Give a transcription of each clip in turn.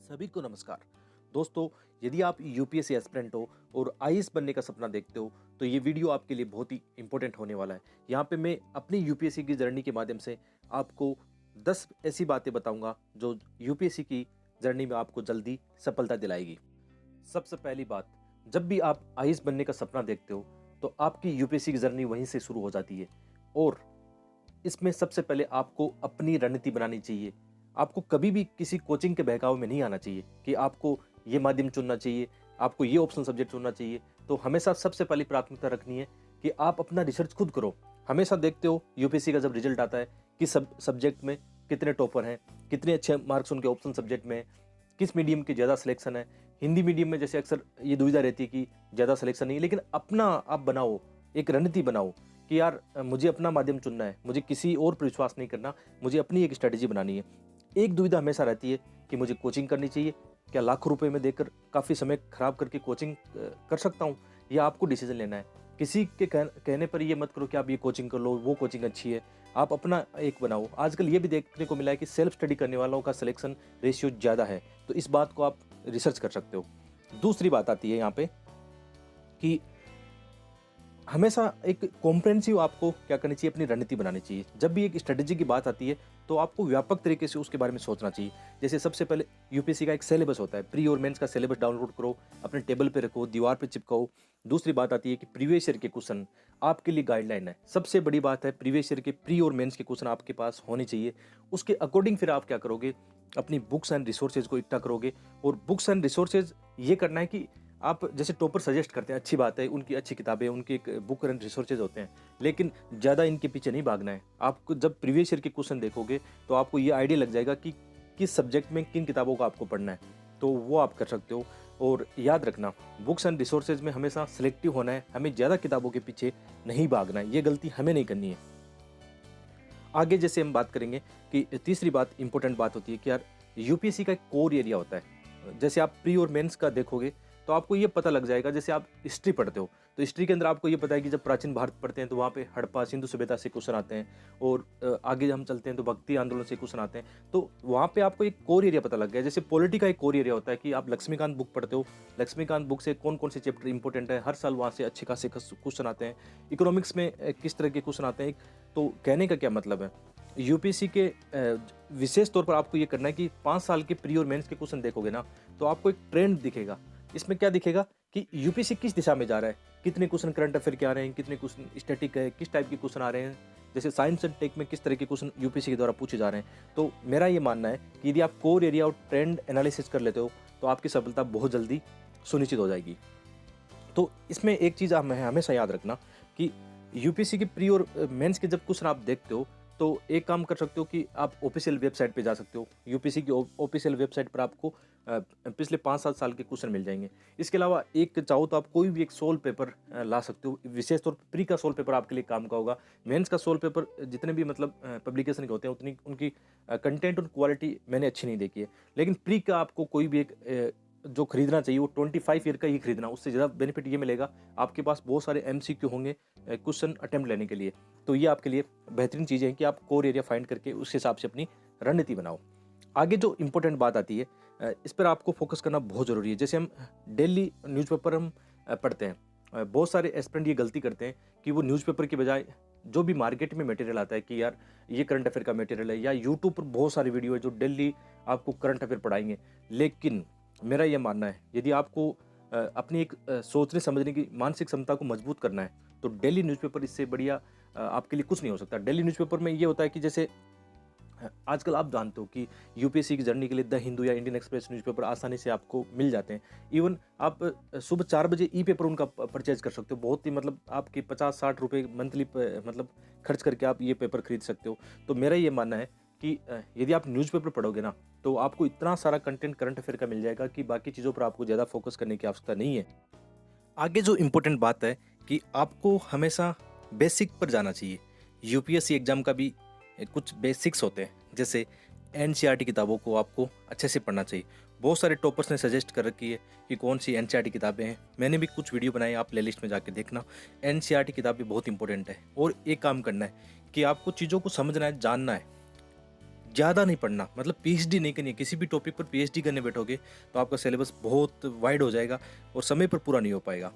सभी को नमस्कार। दोस्तों, यदि आप यूपीएससी एस्पिरेंट हो और आईएएस बनने का सपना देखते हो तो ये वीडियो आपके लिए बहुत ही इंपॉर्टेंट होने वाला है। यहाँ पे मैं अपनी यूपीएससी की जर्नी के माध्यम से आपको 10 ऐसी बातें बताऊंगा जो यूपीएससी की जर्नी में आपको जल्दी सफलता दिलाएगी। सबसे पहली बात, जब भी आप आईएएस बनने का सपना देखते हो तो आपकी यूपीएससी की जर्नी वहीं से शुरू हो जाती है और इसमें सबसे पहले आपको अपनी रणनीति बनानी चाहिए। आपको कभी भी किसी कोचिंग के बहकावे में नहीं आना चाहिए कि आपको ये माध्यम चुनना चाहिए, आपको ये ऑप्शनल सब्जेक्ट चुनना चाहिए। तो हमेशा सबसे पहली प्राथमिकता रखनी है कि आप अपना रिसर्च खुद करो। हमेशा देखते हो यूपीएससी का जब रिजल्ट आता है कि सब्जेक्ट में कितने टॉपर हैं, कितने अच्छे मार्क्स उनके ऑप्शनल सब्जेक्ट में, किस मीडियम की ज़्यादा सिलेक्शन है। हिंदी मीडियम में जैसे अक्सर ये दुविधा रहती है कि ज़्यादा सिलेक्शन नहीं है, लेकिन अपना आप बनाओ, एक रणनीति बनाओ कि यार मुझे अपना माध्यम चुनना है, मुझे किसी और पर विश्वास नहीं करना, मुझे अपनी एक स्ट्रेटेजी बनानी है। एक दुविधा हमेशा रहती है कि मुझे कोचिंग करनी चाहिए, क्या लाखों रुपए में देकर काफ़ी समय खराब करके कोचिंग कर सकता हूँ, या आपको डिसीजन लेना है। किसी के कहने पर ये मत करो कि आप ये कोचिंग कर लो, वो कोचिंग अच्छी है। आप अपना एक बनाओ। आजकल ये भी देखने को मिला है कि सेल्फ स्टडी करने वालों का सिलेक्शन रेशियो ज़्यादा है, तो इस बात को आप रिसर्च कर सकते हो। दूसरी बात आती है यहाँ पे कि हमेशा एक कॉम्प्रहेंसिव आपको क्या करनी चाहिए, अपनी रणनीति बनानी चाहिए। जब भी एक स्ट्रेटेजी की बात आती है तो आपको व्यापक तरीके से उसके बारे में सोचना चाहिए। जैसे सबसे पहले यूपीएससी का एक सिलेबस होता है, प्री और मेंस का सिलेबस डाउनलोड करो, अपने टेबल पे रखो, दीवार पे चिपकाओ। दूसरी बात आती है कि प्रीवियस ईयर के क्वेश्चन आपके लिए गाइडलाइन है। सबसे बड़ी बात है प्रीवियस ईयर के प्री और मेंस के क्वेश्चन आपके पास होने चाहिए। उसके अकॉर्डिंग फिर आप क्या करोगे, अपनी बुक्स एंड रिसोर्सेज को इकट्ठा करोगे। और बुक्स एंड रिसोर्सेज ये करना है कि आप जैसे टॉपर सजेस्ट करते हैं, अच्छी बात है, उनकी अच्छी किताबें, उनके एक बुक एंड रिसोर्सेज होते हैं, लेकिन ज़्यादा इनके पीछे नहीं भागना है। आपको जब प्रीवियस ईयर के क्वेश्चन देखोगे तो आपको ये आइडिया लग जाएगा कि किस सब्जेक्ट में किन किताबों को आपको पढ़ना है, तो वो आप कर सकते हो। और याद रखना, बुक्स एंड रिसोर्सेज में हमेशा सिलेक्टिव होना है, हमें ज़्यादा किताबों के पीछे नहीं भागना है। ये गलती हमें नहीं करनी है। आगे जैसे हम बात करेंगे कि तीसरी बात, इंपॉर्टेंट बात होती है कि यार यूपीएससी का एक कोर एरिया होता है। जैसे आप प्री और मेंस का देखोगे तो आपको ये पता लग जाएगा। जैसे आप हिस्ट्री पढ़ते हो तो हिस्ट्री के अंदर आपको ये पता है कि जब प्राचीन भारत पढ़ते हैं तो वहाँ पे हड़प्पा सिंधु सभ्यता से क्वेश्चन आते हैं, और आगे हम चलते हैं तो भक्ति आंदोलन से क्वेश्चन आते हैं। तो वहाँ पे आपको एक कोर एरिया पता लग गया। जैसे पॉलिटी का एक कोर एरिया होता है कि आप लक्ष्मीकांत बुक पढ़ते हो, लक्ष्मीकांत बुक से कौन कौन से चैप्टर इंपॉर्टेंट है, हर साल वहाँ से अच्छे खासे क्वेश्चन आते हैं। इकोनॉमिक्स में किस तरह के क्वेश्चन आते हैं। तो कहने का क्या मतलब है, यूपीएससी के विशेष तौर पर आपको ये करना है कि 5 साल के प्री और मेंस के क्वेश्चन देखोगे ना तो आपको एक ट्रेंड दिखेगा। इसमें क्या दिखेगा कि यूपीएससी किस दिशा में जा रहा है, कितने क्वेश्चन करंट अफेयर के आ रहे हैं, कितने क्वेश्चन स्टैटिक है, किस टाइप के क्वेश्चन आ रहे हैं। जैसे साइंस एंड टेक में किस तरह के क्वेश्चन यूपीएससी के द्वारा पूछे जा रहे हैं। तो मेरा ये मानना है कि यदि आप कोर एरिया और ट्रेंड एनालिसिस कर लेते हो तो आपकी सफलता बहुत जल्दी सुनिश्चित हो जाएगी। तो इसमें एक चीज़ आप हमेशा याद रखना कि यूपीएससी के प्री और मेंस के जब क्वेश्चन आप देखते हो तो एक काम कर सकते हो कि आप ऑफिशियल वेबसाइट पे जा सकते हो। यूपीएससी की ऑफिशियल वेबसाइट पर आपको पिछले 5-7 साल के क्वेश्चन मिल जाएंगे। इसके अलावा एक चाहो तो आप कोई भी एक सोल पेपर ला सकते हो। विशेष तौर पर प्री का सोल पेपर आपके लिए काम का होगा। मेंस का सोल पेपर जितने भी मतलब पब्लिकेशन के होते हैं उतनी उनकी कंटेंट और क्वालिटी मैंने अच्छी नहीं देखी है, लेकिन प्री का आपको कोई भी एक जो खरीदना चाहिए वो 25 ईयर का ही खरीदना। उससे ज़्यादा बेनिफिट ये मिलेगा, आपके पास बहुत सारे एमसीक्यू होंगे क्वेश्चन अटेम्प्ट लेने के लिए। तो ये आपके लिए बेहतरीन चीज़ है कि आप कोर एरिया फाइंड करके उस हिसाब से अपनी रणनीति बनाओ। आगे जो इंपॉर्टेंट बात आती है, इस पर आपको फोकस करना बहुत ज़रूरी है। जैसे हम डेली न्यूज़पेपर हम पढ़ते हैं, बहुत सारे एस्पिरेंट ये गलती करते हैं कि वो न्यूज़पेपर के बजाय जो भी मार्केट में मटेरियल आता है कि यार ये करंट अफेयर का मटेरियल है, या यूट्यूब पर बहुत सारे वीडियो है जो डेली आपको करंट अफेयर पढ़ाएंगे। लेकिन मेरा ये मानना है, यदि आपको अपनी एक सोचने समझने की मानसिक क्षमता को मजबूत करना है तो डेली न्यूज़पेपर इससे बढ़िया आपके लिए कुछ नहीं हो सकता। डेली न्यूज़पेपर में ये होता है कि जैसे आजकल आप जानते हो कि यूपीएससी की जर्नी के लिए द हिंदू या इंडियन एक्सप्रेस न्यूज़पेपर आसानी से आपको मिल जाते हैं। इवन आप सुबह 4 बजे ई पेपर उनका परचेज कर सकते हो। बहुत ही मतलब आपके 50-60 रुपये मंथली मतलब खर्च करके आप ये पेपर खरीद सकते हो। तो मेरा ये मानना है कि यदि आप न्यूज़पेपर पढ़ोगे ना तो आपको इतना सारा कंटेंट करंट अफेयर का मिल जाएगा कि बाकी चीज़ों पर आपको ज़्यादा फोकस करने की आवश्यकता नहीं है। आगे जो इम्पोर्टेंट बात है कि आपको हमेशा बेसिक पर जाना चाहिए। यूपीएससी एग्जाम का भी कुछ बेसिक्स होते हैं, जैसे एनसीईआरटी किताबों को आपको अच्छे से पढ़ना चाहिए। बहुत सारे टॉपर्स ने सजेस्ट कर रखी है कि कौन सी एनसीईआरटी किताबें हैं। मैंने भी कुछ वीडियो बनाए, आप प्लेलिस्ट में जाके देखना। एनसीईआरटी किताबें बहुत इंपॉर्टेंट है और एक काम करना है कि आपको चीज़ों को समझना है, जानना है। ज़्यादा नहीं पढ़ना, मतलब पीएचडी नहीं करनी है। किसी भी टॉपिक पर पीएचडी करने बैठोगे तो आपका सिलेबस बहुत वाइड हो जाएगा और समय पर पूरा नहीं हो पाएगा।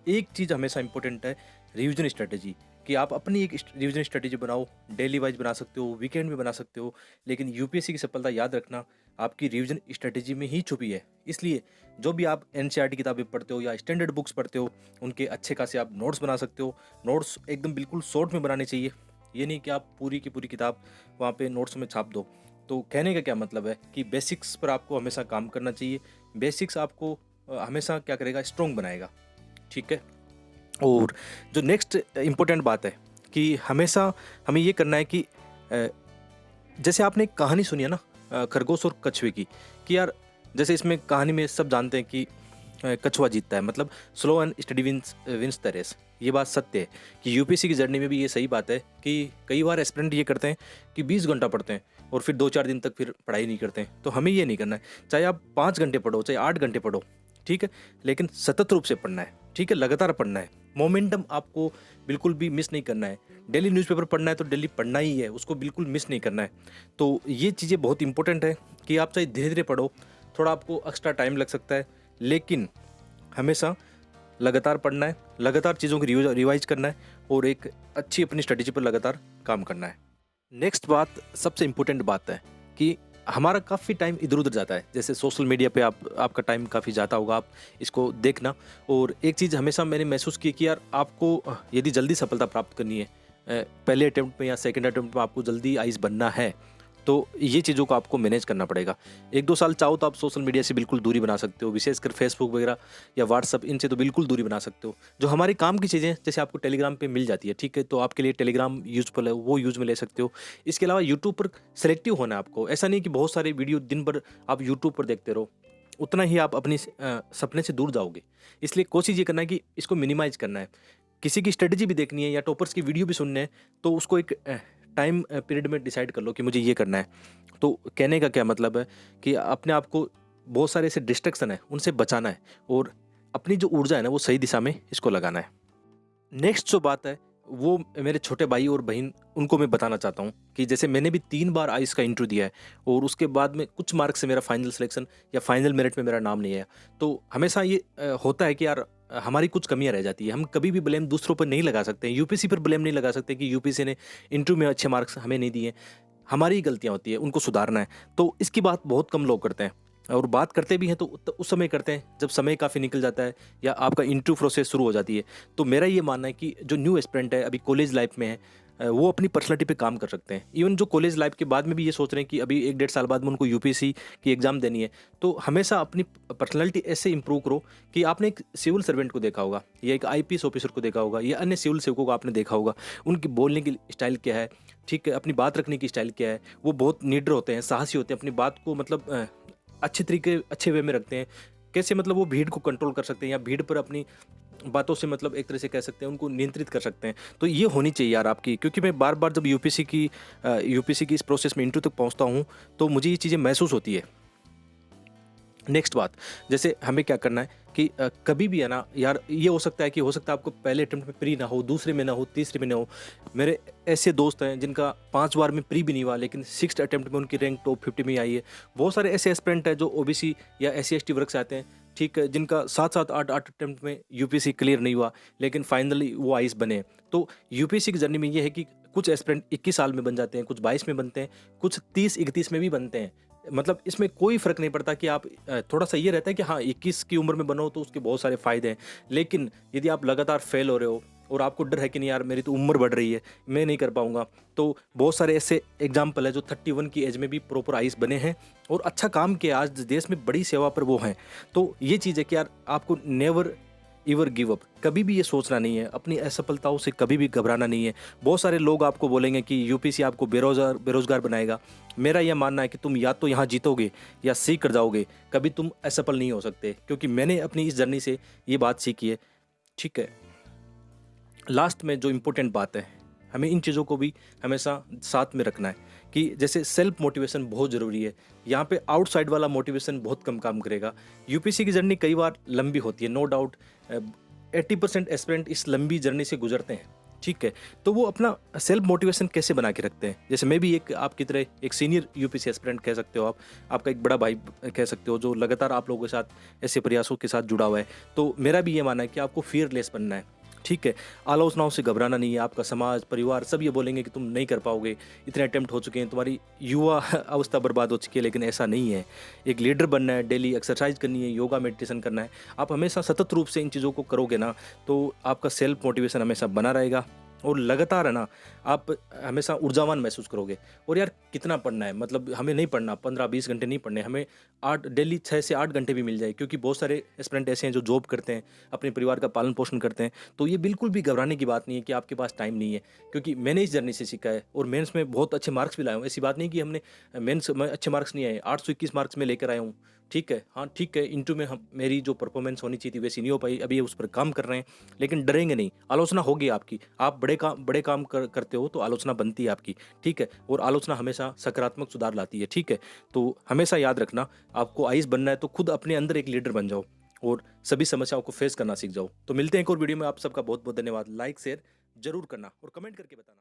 एक चीज़ हमेशा इंपॉर्टेंट है, रिवीजन स्ट्रेटजी, कि आप अपनी एक रिवीजन स्ट्रेटजी बनाओ। डेली वाइज बना सकते हो, वीकेंड में बना सकते हो, लेकिन यूपीएससी की सफलता याद रखना आपकी रिवीजन स्ट्रेटजी में ही छुपी है। इसलिए जो भी आप एनसीईआरटी किताबें पढ़ते हो या स्टैंडर्ड बुक्स पढ़ते हो, उनके अच्छे खासे आप नोट्स बना सकते हो। नोट्स एकदम बिल्कुल शॉर्ट में बनाने चाहिए, ये नहीं कि आप पूरी की पूरी किताब वहाँ पे नोट्स में छाप दो। तो कहने का क्या मतलब है कि बेसिक्स पर आपको हमेशा काम करना चाहिए। बेसिक्स आपको हमेशा क्या करेगा, स्ट्रॉन्ग बनाएगा। ठीक है। और जो नेक्स्ट इम्पोर्टेंट बात है कि हमेशा हमें ये करना है कि जैसे आपने एक कहानी सुनी है ना, खरगोश और कछुए की, कि यार जैसे इसमें कहानी में सब जानते हैं कि कछुआ जीतता है, मतलब slow and steady wins the race. ये बात सत्य है कि यूपीएससी की जर्नी में भी ये सही बात है कि कई बार एस्पिरेंट ये करते हैं कि 20 घंटा पढ़ते हैं और फिर 2-4 दिन तक फिर पढ़ाई नहीं करते हैं। तो हमें ये नहीं करना है, चाहे आप 5 घंटे पढ़ो, चाहे 8 घंटे पढ़ो, ठीक है, लेकिन सतत रूप से पढ़ना है। ठीक है, लगातार पढ़ना है। मोमेंटम आपको बिल्कुल भी मिस नहीं करना है। डेली न्यूज़पेपर पढ़ना है तो डेली पढ़ना ही है, उसको बिल्कुल मिस नहीं करना है। तो ये चीज़ें बहुत इंपॉर्टेंट है कि आप चाहे धीरे धीरे पढ़ो, थोड़ा आपको एक्स्ट्रा टाइम लग सकता है, लेकिन हमेशा लगातार पढ़ना है, लगातार चीज़ों की रिवाइज करना है और एक अच्छी अपनी स्ट्रेटेजी पर लगातार काम करना है। नेक्स्ट बात, सबसे इम्पोर्टेंट बात है कि हमारा काफ़ी टाइम इधर उधर जाता है। जैसे सोशल मीडिया पे आपका टाइम काफ़ी जाता होगा, आप इसको देखना। और एक चीज़ हमेशा मैंने महसूस की कि यार आपको यदि जल्दी सफलता प्राप्त करनी है, पहले अटेम्प्ट में या सेकंड अटेम्प्ट में आपको जल्दी आइस बनना है, तो ये चीज़ों को आपको मैनेज करना पड़ेगा। 1-2 साल चाहो तो आप सोशल मीडिया से बिल्कुल दूरी बना सकते हो, विशेषकर फेसबुक वगैरह या व्हाट्सअप, इनसे तो बिल्कुल दूरी बना सकते हो। जो हमारी काम की चीज़ें जैसे आपको टेलीग्राम पे मिल जाती है, ठीक है, तो आपके लिए टेलीग्राम यूज़फुल है, वो यूज़ में ले सकते हो। इसके अलावा यूट्यूब पर सेलेक्टिव होना है आपको। ऐसा नहीं कि बहुत सारे वीडियो दिन भर आप यूट्यूब पर देखते रहो, उतना ही आप अपनी सपने से दूर जाओगे। इसलिए कोशिश ये करना है कि इसको मिनिमाइज़ करना है। किसी की स्ट्रेटजी भी देखनी है या टॉपर्स की वीडियो भी सुनने हैं, तो उसको एक टाइम पीरियड में डिसाइड कर लो कि मुझे ये करना है। तो कहने का क्या मतलब है कि अपने आप को बहुत सारे ऐसे डिस्ट्रैक्शन है, उनसे बचाना है और अपनी जो ऊर्जा है ना, वो सही दिशा में इसको लगाना है। नेक्स्ट जो बात है वो मेरे छोटे भाई और बहन, उनको मैं बताना चाहता हूँ कि जैसे मैंने भी 3 बार आइस का इंटरव्यू दिया है और उसके बाद में कुछ मार्क्स से मेरा फाइनल सिलेक्शन या फाइनल मेरिट में मेरा नाम नहीं आया। तो हमेशा ये होता है कि यार हमारी कुछ कमियां रह जाती है। हम कभी भी ब्लेम दूसरों पर नहीं लगा सकते, यूपीएससी पर ब्लेम नहीं लगा सकते कि यूपीएससी ने इंटरव्यू में अच्छे मार्क्स हमें नहीं दिए। हमारी ही गलतियां होती है, उनको सुधारना है। तो इसकी बात बहुत कम लोग करते हैं और बात करते भी हैं तो उस समय करते हैं जब समय काफ़ी निकल जाता है या आपका इंटरव्यू प्रोसेस शुरू हो जाती है। तो मेरा ये मानना है कि जो न्यू एस्पिरेंट है, अभी कॉलेज लाइफ में है, वो अपनी पर्सनैलिटी पे काम कर सकते हैं। इवन जो कॉलेज लाइफ के बाद में भी ये सोच रहे हैं कि अभी 1-1.5 साल बाद में उनको यूपीएससी की एग्ज़ाम देनी है, तो हमेशा अपनी पर्सनैलिटी ऐसे इंप्रूव करो कि आपने एक सिविल सर्वेंट को देखा होगा या एक आईपीएस ऑफिसर को देखा होगा या अन्य सिविल सेवकों को आपने देखा होगा, उनकी बोलने की स्टाइल क्या है, ठीक है, अपनी बात रखने की स्टाइल क्या है। वो बहुत निडर होते हैं, साहसी होते हैं, अपनी बात को मतलब अच्छे वे में रखते हैं। कैसे मतलब वो भीड़ को कंट्रोल कर सकते हैं या भीड़ पर अपनी बातों से मतलब एक तरह से कह सकते हैं उनको नियंत्रित कर सकते हैं। तो ये होनी चाहिए यार आपकी, क्योंकि मैं बार-बार जब यूपीएससी की इस प्रोसेस में इंटरव्यू तक पहुंचता हूं तो मुझे ये चीज़ें महसूस होती है। नेक्स्ट बात, जैसे हमें क्या करना है कि कभी भी है ना यार, ये हो सकता है आपको पहले अटेम्प्ट में प्री ना हो, दूसरे में ना हो, तीसरे में ना हो। मेरे ऐसे दोस्त हैं जिनका 5 बार में प्री भी नहीं हुआ, लेकिन 6th अटेम्प्ट में उनकी रैंक टॉप 50 में आई है। बहुत सारे ऐसे एस्पिरेंट हैं जो ओबीसी या SC/ST वर्ग से आते हैं, ठीक है, जिनका 7-7 8-8 अटेम्प्ट में यूपीएससी क्लियर नहीं हुआ, लेकिन फाइनली वो आईएएस बने। तो यूपीएससी की जर्नी में ये है कि कुछ एस्पिरेंट 21 साल में बन जाते हैं, कुछ 22 में बनते हैं, कुछ 30-31 में भी बनते हैं। मतलब इसमें कोई फ़र्क नहीं पड़ता कि आप थोड़ा सा ये रहता है कि हाँ 21 की उम्र में बनो तो उसके बहुत सारे फ़ायदे हैं। लेकिन यदि आप लगातार फेल हो रहे हो और आपको डर है कि नहीं यार मेरी तो उम्र बढ़ रही है, मैं नहीं कर पाऊंगा, तो बहुत सारे ऐसे एग्जाम्पल है जो 31 की एज में भी प्रॉपर आईएएस बने हैं और अच्छा काम किया, आज देश में बड़ी सेवा पर वो हैं। तो ये चीज़ है कि यार आपको नेवर एवर गिव अप, कभी भी ये सोचना नहीं है, अपनी असफलताओं से कभी भी घबराना नहीं है। बहुत सारे लोग आपको बोलेंगे कि यूपीएससी आपको बेरोजगार बनाएगा। मेरा यह मानना है कि तुम या तो यहाँ जीतोगे या सीख कर जाओगे, कभी तुम असफल नहीं हो सकते, क्योंकि मैंने अपनी इस जर्नी से ये बात सीखी है। ठीक है, लास्ट में जो इम्पोर्टेंट बात है, हमें इन चीज़ों को भी हमेशा साथ में रखना है कि जैसे सेल्फ मोटिवेशन बहुत ज़रूरी है। यहाँ पे आउटसाइड वाला मोटिवेशन बहुत कम काम करेगा। यूपीएससी की जर्नी कई बार लंबी होती है, नो डाउट 80% एस्पिरेंट इस लंबी जर्नी से गुजरते हैं, ठीक है, तो वो अपना सेल्फ मोटिवेशन कैसे बना के रखते हैं? जैसे मैं भी एक आपकी तरह एक सीनियर यूपीएससी एस्पिरेंट कह सकते हो आप, आपका एक बड़ा भाई कह सकते हो जो लगातार आप लोगों के साथ ऐसे प्रयासों के साथ जुड़ा हुआ है। तो मेरा भी ये मानना है कि आपको फ़ियरलेस बनना है, ठीक है? आलोचनाओं से घबराना नहीं है, आपका समाज, परिवार सब ये बोलेंगे कि तुम नहीं कर पाओगे, इतने अटेम्प्ट हो चुके हैं, तुम्हारी युवा अवस्था बर्बाद हो चुकी है, लेकिन ऐसा नहीं है। एक लीडर बनना है, डेली एक्सरसाइज करनी है, योगा मेडिटेशन करना है। आप हमेशा सतत रूप से इन चीज़ों को करोगे ना, तो आपका सेल्फ मोटिवेशन हमेशा बना रहेगा और लगातार है ना, आप हमेशा ऊर्जावान महसूस करोगे। और यार कितना पढ़ना है, मतलब हमें नहीं पढ़ना 15-20 घंटे नहीं पढ़ने, हमें 8 डेली 6 से 8 घंटे भी मिल जाए, क्योंकि बहुत सारे एस्पिरेंट ऐसे हैं जो जॉब करते हैं, अपने परिवार का पालन पोषण करते हैं। तो ये बिल्कुल भी घबराने की बात नहीं है कि आपके पास टाइम नहीं है, क्योंकि मैंने इस जर्नी से सीखा है और मेंस में बहुत अच्छे मार्क्स भी लाया हूँ। ऐसी बात नहीं कि हमने मेंस में अच्छे मार्क्स नहीं आए, 821 मार्क्स में लेकर आया हूँ। ठीक है, हाँ ठीक है, इंटरव्यू में हम मेरी जो परफॉर्मेंस होनी चाहिए थी वैसी नहीं हो पाई, अभी उस पर काम कर रहे हैं, लेकिन डरेंगे नहीं। आलोचना होगी आपकी, आप बड़े काम करते हो तो आलोचना बनती है आपकी, ठीक है? और आलोचना हमेशा सकारात्मक सुधार लाती है, ठीक है? तो हमेशा याद रखना, आपको आईएएस बनना है तो खुद अपने अंदर एक लीडर बन जाओ और सभी समस्याओं को फेस करना सीख जाओ। तो मिलते हैं एक और वीडियो में, आप सबका बहुत बहुत धन्यवाद। लाइक शेयर जरूर करना और कमेंट करके बताना।